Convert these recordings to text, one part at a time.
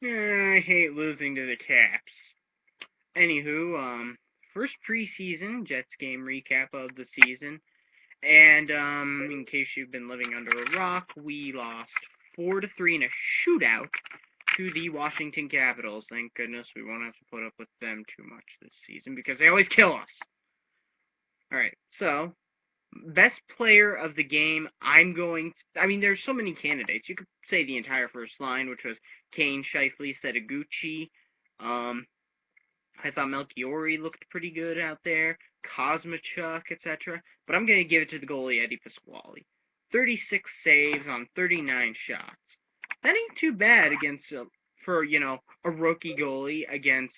I hate losing to the Caps. Anywho, first preseason Jets game recap of the season. And in case you've been living under a rock, we lost 4-3 in a shootout to the Washington Capitals. Thank goodness we won't have to put up with them too much this season because they always kill us. All right, so best player of the game. There's so many candidates. You could say the entire first line, which was Kane, Scheifele, Setaguchi. Um, I thought Melchiori looked pretty good out there, Kosmachuk, etc. But I'm going to give it to the goalie, Eddie Pasquale. 36 saves on 39 shots. That ain't too bad for a rookie goalie against,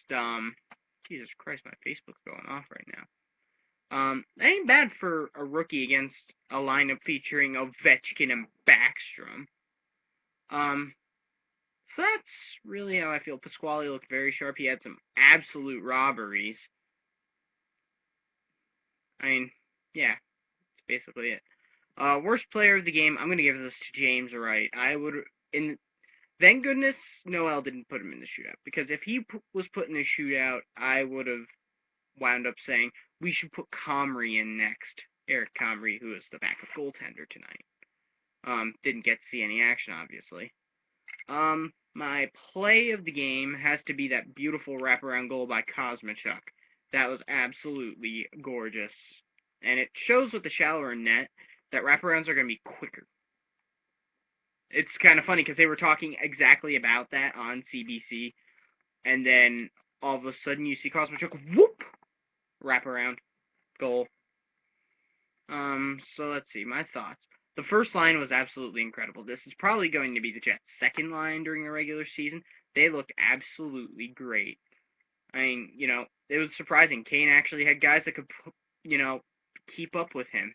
Jesus Christ, my Facebook's going off right now. That ain't bad for a rookie against a lineup featuring Ovechkin and Backstrom. Um, so that's really how I feel. Pasquale looked very sharp. He had some absolute robberies. I mean, yeah, that's basically it. Worst player of the game, I'm gonna give this to James Wright. Thank goodness Noel didn't put him in the shootout, because if he was put in the shootout, I would have wound up saying we should put Comrie in next. Eric Comrie, who is the backup goaltender tonight. Didn't get to see any action, obviously. My play of the game has to be that beautiful wraparound goal by Kosmachuk. That was absolutely gorgeous. And it shows with the shallower net that wraparounds are going to be quicker. It's kind of funny because they were talking exactly about that on CBC, and then all of a sudden you see Kosmachuk, whoop, wraparound, goal. So let's see, my thoughts. The first line was absolutely incredible. This is probably going to be the Jets' second line during the regular season. They looked absolutely great. I mean, it was surprising. Kane actually had guys that could, keep up with him.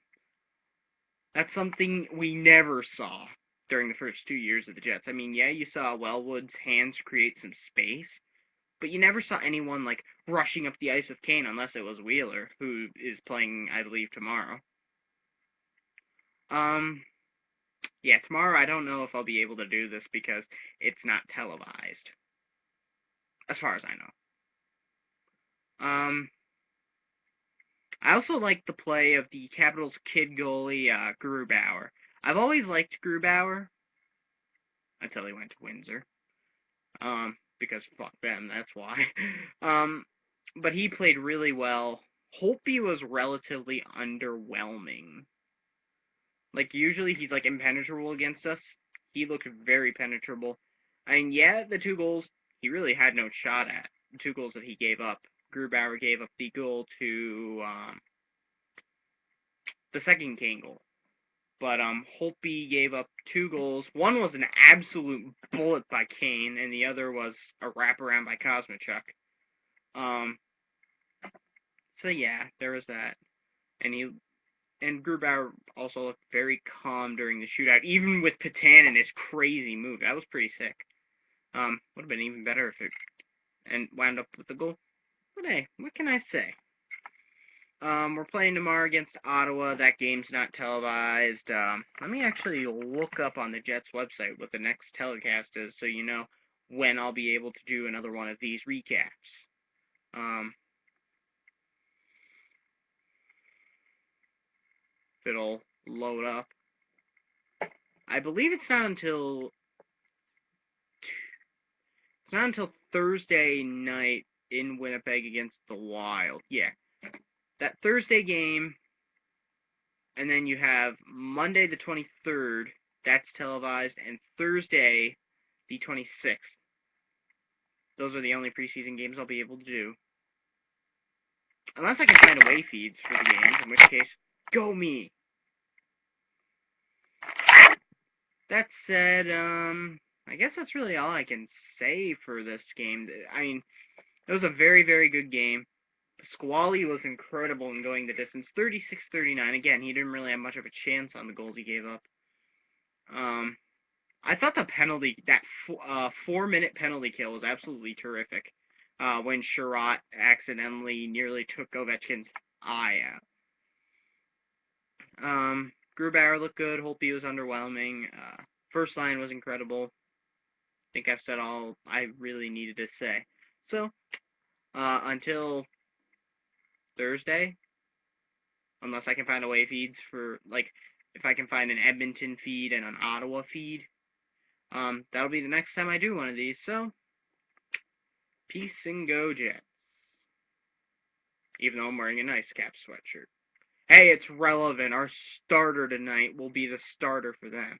That's something we never saw during the first 2 years of the Jets. I mean, yeah, you saw Wellwood's hands create some space, but you never saw anyone, like, rushing up the ice with Kane unless it was Wheeler, who is playing, I believe, tomorrow. Um, yeah, tomorrow I don't know if I'll be able to do this because it's not televised, as far as I know. I also like the play of the Capitals kid goalie, Grubauer. I've always liked Grubauer until he went to Windsor. Because fuck them, that's why. But he played really well. Holtby was relatively underwhelming. Like, usually he's, like, impenetrable against us. He looked very penetrable. I mean, yeah, the two goals he really had no shot at. The two goals that he gave up. Grubauer gave up the goal to, the second Kane goal. But Holtby gave up two goals. One was an absolute bullet by Kane, and the other was a wraparound by Kosmachuk. Um, so yeah, there was that. And Grubauer also looked very calm during the shootout, even with Patan and his crazy move. That was pretty sick. Would have been even better if it and wound up with the goal. But hey, what can I say? We're playing tomorrow against Ottawa. That game's not televised. Let me actually look up on the Jets website what the next telecast is, so you know when I'll be able to do another one of these recaps. If it'll load up. I believe it's not until Thursday night in Winnipeg against the Wild. Yeah, that Thursday game, and then you have Monday the 23rd. That's televised, and Thursday the 26th. Those are the only preseason games I'll be able to do. Unless I can find away feeds for the games, in which case, go me! That said, I guess that's really all I can say for this game. I mean, it was a very, very good game. Squally was incredible in going the distance. 36-39. Again, he didn't really have much of a chance on the goals he gave up. I thought the penalty, that 4-minute penalty kill was absolutely terrific. When Sherratt accidentally nearly took Ovechkin's eye out. Grubauer looked good. Holtby was underwhelming. First line was incredible. think I've said all I really needed to say. So, until Thursday, unless I can find away feeds for, like, if I can find an Edmonton feed and an Ottawa feed, that'll be the next time I do one of these. So, peace and go, Jets. Even though I'm wearing a nice cap sweatshirt. Hey, it's relevant. Our starter tonight will be the starter for them.